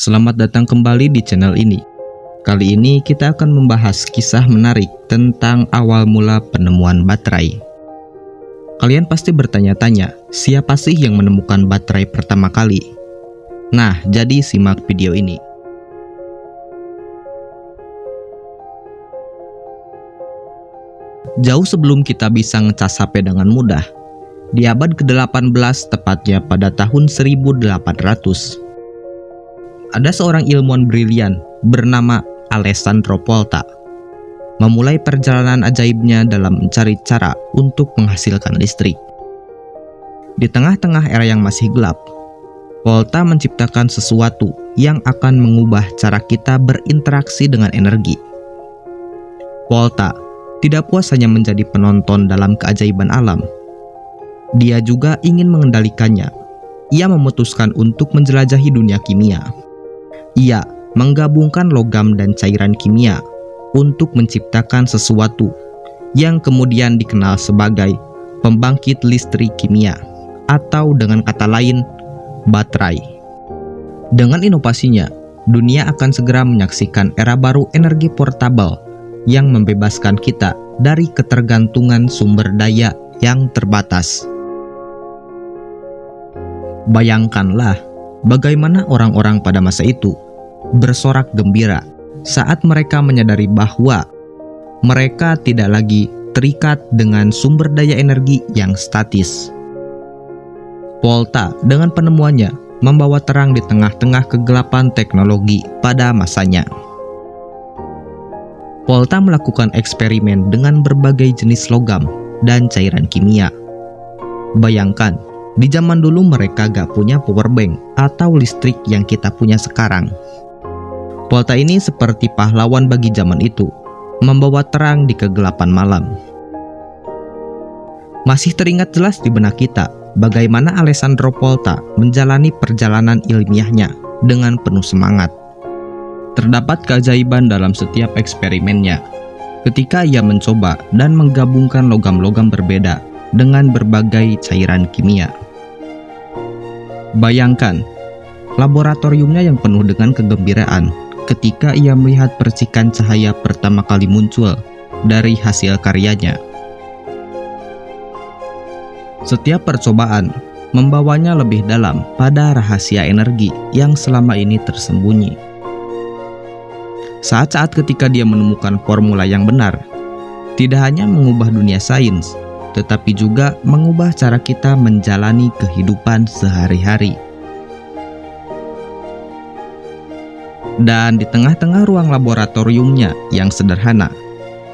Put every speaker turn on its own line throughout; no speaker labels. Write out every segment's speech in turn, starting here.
Selamat datang kembali di channel ini. Kali ini kita akan membahas kisah menarik tentang awal mula penemuan baterai. Kalian pasti bertanya-tanya, siapa sih yang menemukan baterai pertama kali? Nah, jadi simak video ini. Jauh sebelum kita bisa ngecas HP dengan mudah, di abad ke-18, tepatnya pada tahun 1800, ada seorang ilmuwan brilian bernama Alessandro Volta memulai perjalanan ajaibnya dalam mencari cara untuk menghasilkan listrik. Di tengah-tengah era yang masih gelap, Volta menciptakan sesuatu yang akan mengubah cara kita berinteraksi dengan energi. Volta tidak puas hanya menjadi penonton dalam keajaiban alam. Dia juga ingin mengendalikannya. Ia memutuskan untuk menjelajahi dunia kimia. Ia menggabungkan logam dan cairan kimia untuk menciptakan sesuatu yang kemudian dikenal sebagai pembangkit listrik kimia, atau dengan kata lain, baterai. Dengan inovasinya, dunia akan segera menyaksikan era baru energi portable yang membebaskan kita dari ketergantungan sumber daya yang terbatas. Bayangkanlah bagaimana orang-orang pada masa itu bersorak gembira saat mereka menyadari bahwa mereka tidak lagi terikat dengan sumber daya energi yang statis. Volta dengan penemuannya membawa terang di tengah-tengah kegelapan teknologi pada masanya. Volta melakukan eksperimen dengan berbagai jenis logam dan cairan kimia. Bayangkan, di zaman dulu mereka gak punya power bank atau listrik yang kita punya sekarang. Volta ini seperti pahlawan bagi zaman itu, membawa terang di kegelapan malam. Masih teringat jelas di benak kita bagaimana Alessandro Volta menjalani perjalanan ilmiahnya dengan penuh semangat. Terdapat keajaiban dalam setiap eksperimennya ketika ia mencoba dan menggabungkan logam-logam berbeda dengan berbagai cairan kimia. Bayangkan, laboratoriumnya yang penuh dengan kegembiraan ketika ia melihat percikan cahaya pertama kali muncul dari hasil karyanya. Setiap percobaan membawanya lebih dalam pada rahasia energi yang selama ini tersembunyi. Saat-saat ketika dia menemukan formula yang benar, tidak hanya mengubah dunia sains, tetapi juga mengubah cara kita menjalani kehidupan sehari-hari. Dan di tengah-tengah ruang laboratoriumnya yang sederhana,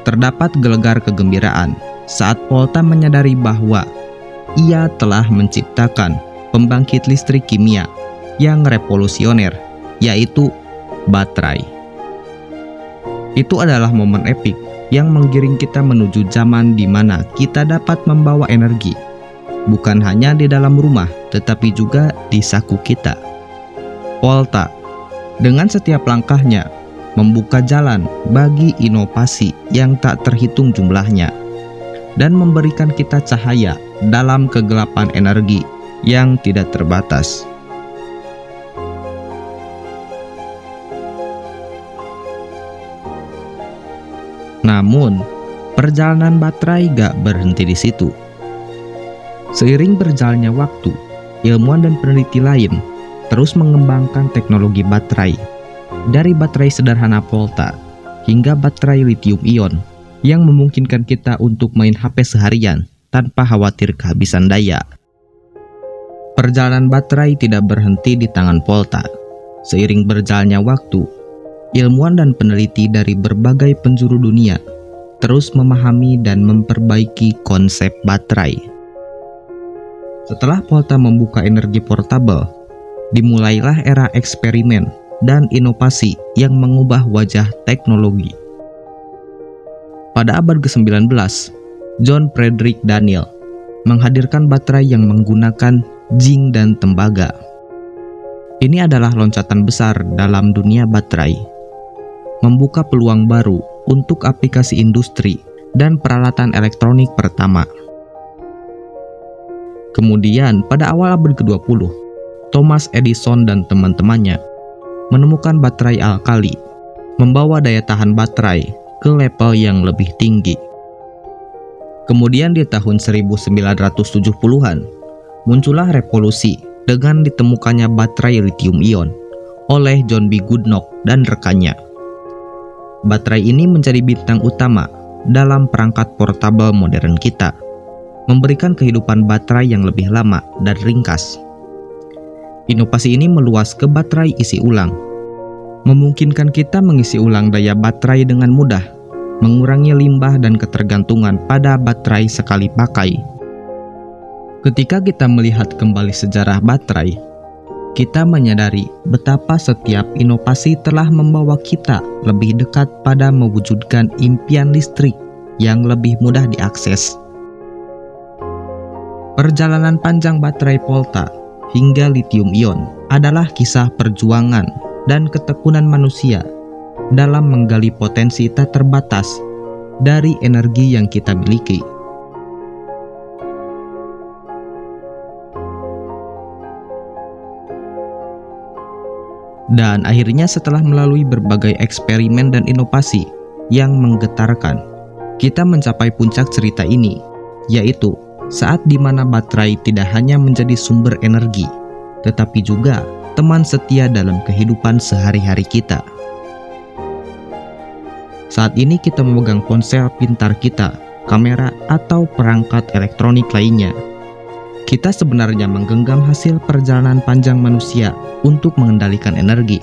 terdapat gelegar kegembiraan saat Volta menyadari bahwa ia telah menciptakan pembangkit listrik kimia yang revolusioner, yaitu baterai. Itu adalah momen epik yang menggiring kita menuju zaman di mana kita dapat membawa energi, bukan hanya di dalam rumah, tetapi juga di saku kita. Volta, dengan setiap langkahnya, membuka jalan bagi inovasi yang tak terhitung jumlahnya, dan memberikan kita cahaya dalam kegelapan energi yang tidak terbatas. Namun, perjalanan baterai gak berhenti di situ. Seiring berjalannya waktu, ilmuwan dan peneliti lain terus mengembangkan teknologi baterai, dari baterai sederhana Volta hingga baterai lithium-ion yang memungkinkan kita untuk main HP seharian tanpa khawatir kehabisan daya. Perjalanan baterai tidak berhenti di tangan Volta. Seiring berjalannya waktu, ilmuwan dan peneliti dari berbagai penjuru dunia terus memahami dan memperbaiki konsep baterai. Setelah Volta membuka energi portable, dimulailah era eksperimen dan inovasi yang mengubah wajah teknologi. Pada abad ke-19, John Frederick Daniell menghadirkan baterai yang menggunakan zinc dan tembaga. Ini adalah loncatan besar dalam dunia baterai, membuka peluang baru untuk aplikasi industri dan peralatan elektronik pertama. Kemudian pada awal abad ke-20, Thomas Edison dan teman-temannya menemukan baterai alkali, membawa daya tahan baterai ke level yang lebih tinggi. Kemudian di tahun 1970-an, muncullah revolusi dengan ditemukannya baterai lithium ion oleh John B. Goodnough dan rekannya. Baterai ini menjadi bintang utama dalam perangkat portabel modern kita, memberikan kehidupan baterai yang lebih lama dan ringkas. Inovasi ini meluas ke baterai isi ulang, memungkinkan kita mengisi ulang daya baterai dengan mudah, mengurangi limbah dan ketergantungan pada baterai sekali pakai. Ketika kita melihat kembali sejarah baterai, kita menyadari betapa setiap inovasi telah membawa kita lebih dekat pada mewujudkan impian listrik yang lebih mudah diakses. Perjalanan panjang baterai Volta hingga lithium ion adalah kisah perjuangan dan ketekunan manusia dalam menggali potensi tak terbatas dari energi yang kita miliki. Dan akhirnya setelah melalui berbagai eksperimen dan inovasi yang menggetarkan, kita mencapai puncak cerita ini, yaitu saat di mana baterai tidak hanya menjadi sumber energi, tetapi juga teman setia dalam kehidupan sehari-hari kita. Saat ini kita memegang ponsel pintar kita, kamera, atau perangkat elektronik lainnya. Kita sebenarnya menggenggam hasil perjalanan panjang manusia untuk mengendalikan energi.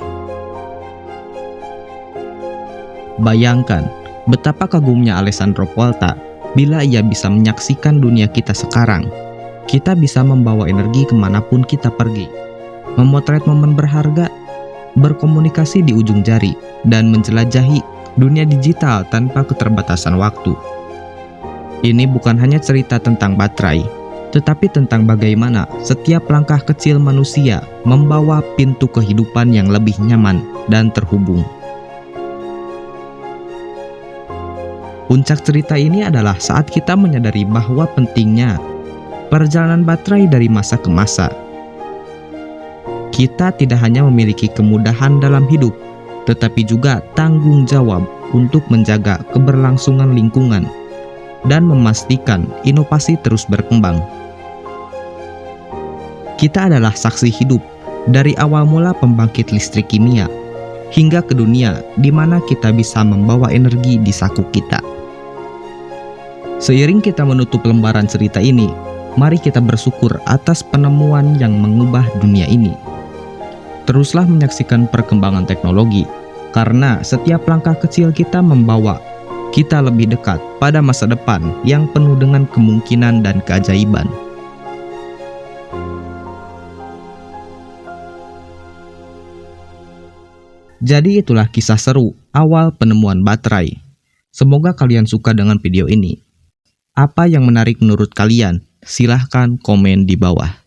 Bayangkan betapa kagumnya Alessandro Volta bila ia bisa menyaksikan dunia kita sekarang. Kita bisa membawa energi kemanapun kita pergi, memotret momen berharga, berkomunikasi di ujung jari, dan menjelajahi dunia digital tanpa keterbatasan waktu. Ini bukan hanya cerita tentang baterai, tetapi tentang bagaimana setiap langkah kecil manusia membawa pintu kehidupan yang lebih nyaman dan terhubung. Puncak cerita ini adalah saat kita menyadari bahwa pentingnya perjalanan baterai dari masa ke masa. Kita tidak hanya memiliki kemudahan dalam hidup, tetapi juga tanggung jawab untuk menjaga keberlangsungan lingkungan dan memastikan inovasi terus berkembang. Kita adalah saksi hidup dari awal mula pembangkit listrik kimia hingga ke dunia di mana kita bisa membawa energi di saku kita. Seiring kita menutup lembaran cerita ini, mari kita bersyukur atas penemuan yang mengubah dunia ini. Teruslah menyaksikan perkembangan teknologi, karena setiap langkah kecil kita membawa kita lebih dekat pada masa depan yang penuh dengan kemungkinan dan keajaiban. Jadi itulah kisah seru awal penemuan baterai. Semoga kalian suka dengan video ini. Apa yang menarik menurut kalian? Silahkan komen di bawah.